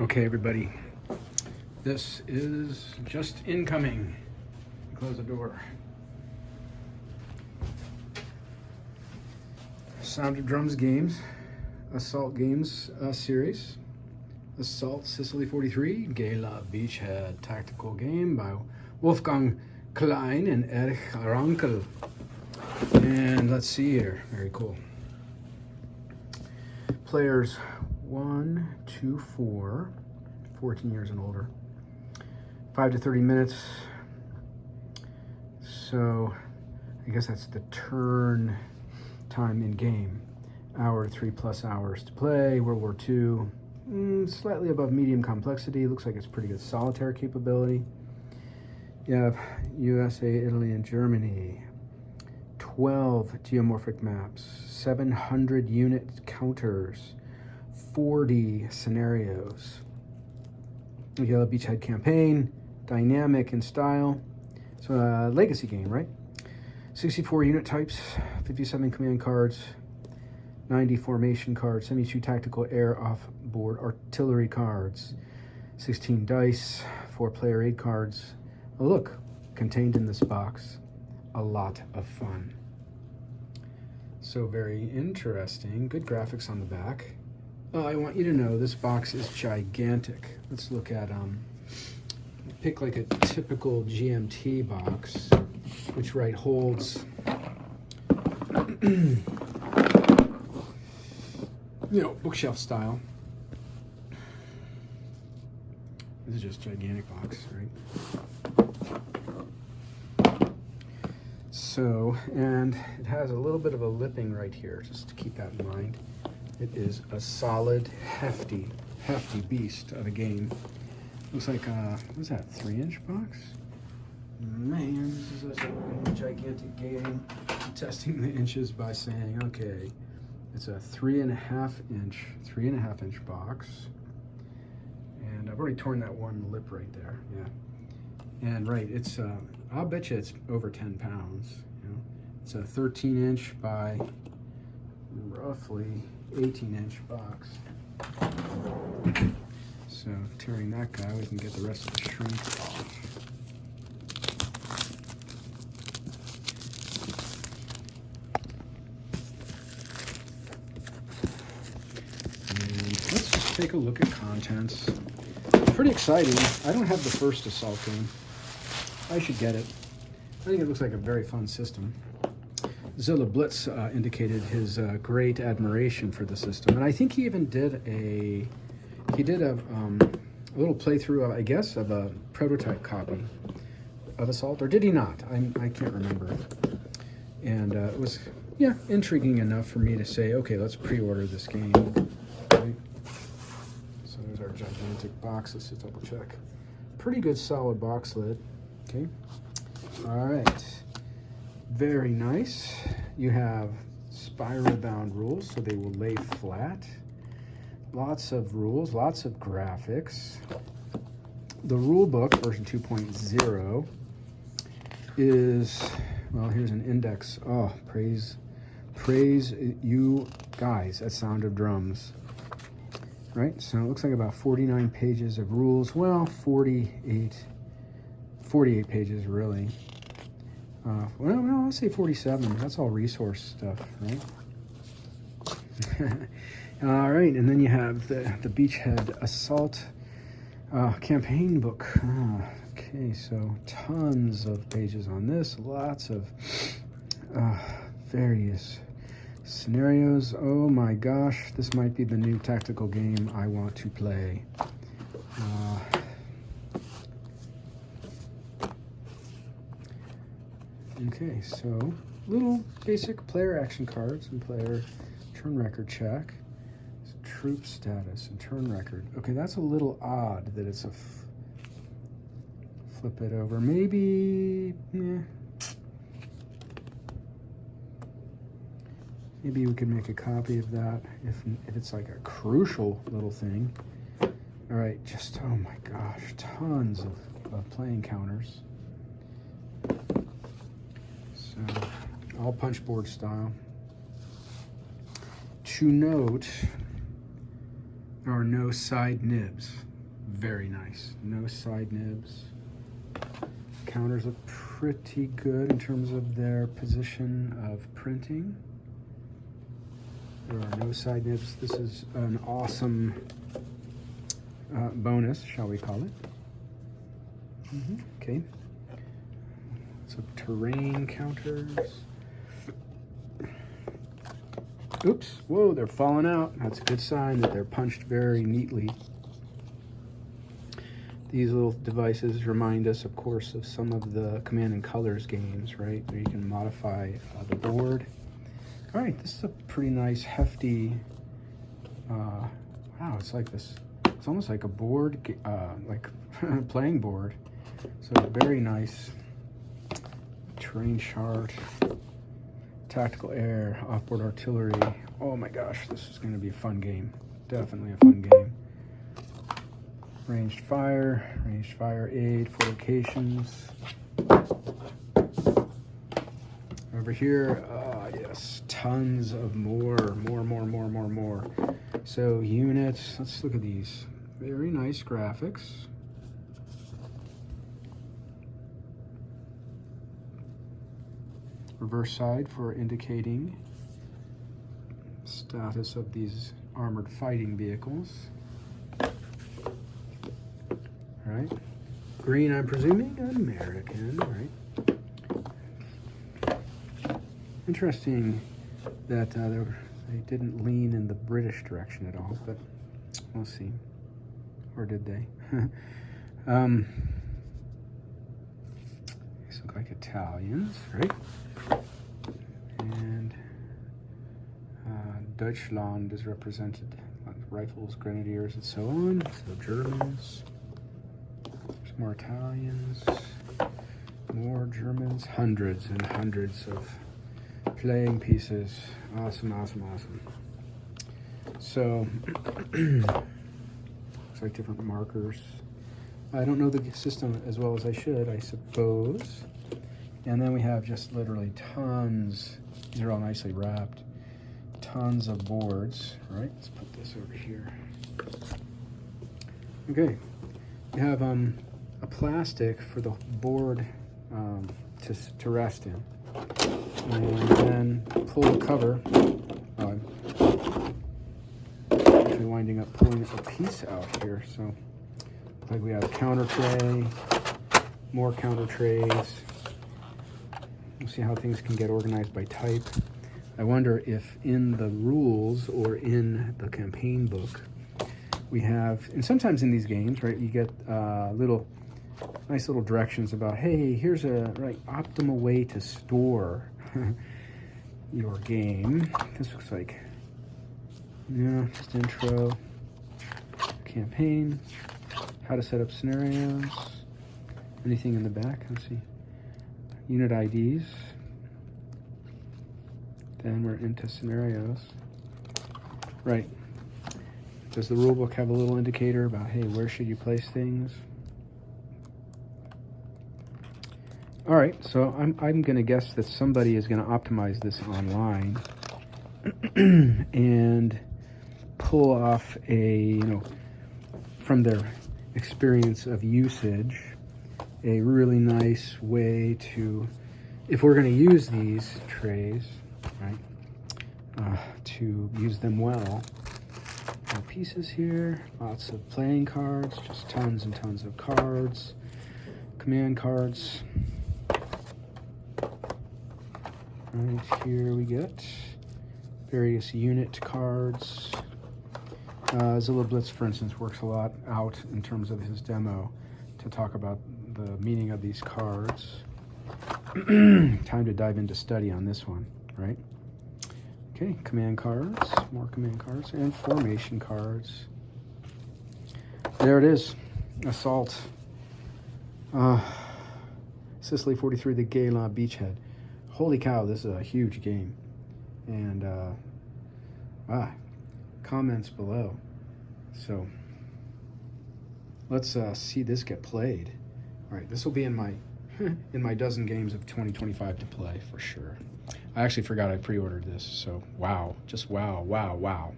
Okay, everybody, this is just incoming. Close the door. Sound of Drums Games, Assault Games series. Assault Sicily 43, Gala Beachhead tactical game by Wolfgang Klein and Erich Rankel. And let's see here, very cool. Players 1, 2, 4, 14 years and older. 5 to 30 minutes. So I guess that's the turn time in game. Hour, 3+ hours to play. World War II, slightly above medium complexity. Looks like it's pretty good solitaire capability. You have USA, Italy, and Germany. 12 geomorphic maps, 700 unit counters, 40 scenarios. You have a beachhead campaign, dynamic in style. So a legacy game, right? 64 unit types, 57 command cards, 90 formation cards, 72 tactical air off-board artillery cards, 16 dice, 4 player aid cards. Oh, look, contained in this box, a lot of fun. So very interesting. Good graphics on the back. I want you to know this box is gigantic. Let's look at pick like a typical GMT box, which holds bookshelf style. This is just a gigantic box, right? So, and it has a little bit of a lipping right here, just to keep that in mind. It is a solid, hefty beast of a game. Looks like, what's that, 3-inch box? Man, this is a gigantic game. I'm testing the inches by saying, okay, it's a 3.5 inch box. And I've already torn that one lip right there, yeah. And right, it's, I'll bet you it's over 10 pounds. It's a 13-inch by roughly 18-inch box. So tearing that guy, we can get the rest of the shrink off. And let's just take a look at contents. Pretty exciting. I don't have the first Assault game. I should get it. I think it looks like a very fun system. Zilla Blitz indicated his great admiration for the system, and I think he even did a little playthrough, I guess, of a prototype copy of Assault, or did he not? I can't remember. And it was, yeah, intriguing enough for me to say, okay, let's pre-order this game. Right? So there's our gigantic box. Let's just double check. Pretty good solid box lid. Okay. All right. Very nice. You have spiral bound rules, so they will lay flat. Lots of rules, lots of graphics. The rule book, version 2.0, is, well, here's an index. Oh, praise you guys at Sound of Drums. Right, so it looks like about 49 pages of rules. Well, 48 pages, really. Well, I'll say 47. That's all resource stuff, right? All right, and then you have the Beachhead Assault campaign book. Okay, so tons of pages on this. Lots of various scenarios. Oh my gosh, this might be the new tactical game I want to play. Okay, so little basic player action cards and player turn record check. Troop status and turn record. Okay, that's a little odd that it's a flip it over. Maybe, maybe we could make a copy of that if it's like a crucial little thing. All right, just, oh my gosh, tons of playing counters. So, all punchboard style. To note, There are no side nibs. Very nice. No side nibs. Counters look pretty good in terms of their position of printing. There are no side nibs. This is an awesome bonus, shall we call it. Okay. So terrain counters. Oops, whoa, they're falling out. That's a good sign that they're punched very neatly. These little devices remind us, of course, of some of the Command and Colors games, right? Where you can modify the board. All right, this is a pretty nice, hefty, wow, it's like this, it's almost like a board, like playing board. So very nice terrain chart, tactical air, offboard artillery. Oh my gosh, this is going to be a fun game. Definitely a fun game. Ranged fire aid, fortifications. Over here, yes, tons of more. So units, let's look at these. Very nice graphics. Reverse side for indicating status of these armored fighting vehicles. All right. Green, I'm presuming American, right? Interesting that they didn't lean in the British direction at all, but we'll see. Or did they? These look like Italians, right? And Deutschland is represented. Rifles, grenadiers, and so on. So Germans. There's more Italians. More Germans. Hundreds and hundreds of playing pieces. Awesome. So, looks like different markers. I don't know the system as well as I should, I suppose. And then we have just literally tons. These are all nicely wrapped. Tons of boards, right? Let's put this over here. Okay, we have a plastic for the board to rest in. And then pull the cover. I'm actually winding up pulling a piece out here. So, looks like we have a counter tray, more counter trays. We'll see how things can get organized by type. I wonder if in the rules or in the campaign book we have, and sometimes in these games, right, you get nice little directions about, hey, here's a optimal way to store your game. This looks like, just intro, campaign, how to set up scenarios, anything in the back, let's see, unit IDs. Then we're into scenarios. Right. Does the rulebook have a little indicator about, hey, where should you place things? All right, so I'm going to guess that somebody is going to optimize this online and pull off from their experience of usage, a really nice way to, if we're going to use these trays, right, to use them well. More pieces here, lots of playing cards, just tons and tons of cards, command cards. Right here we get various unit cards. Zilla Blitz, for instance, works a lot out in terms of his demo to talk about the meaning of these cards. Time to dive into study on this one, right? Okay, command cards, more command cards, and formation cards. There it is, Assault. Sicily 43, the Gala beachhead. Holy cow, this is a huge game. And comments below. So let's see this get played. All right, this will be in my dozen games of 2025 to play for sure. I actually forgot I pre-ordered this, so wow, just wow.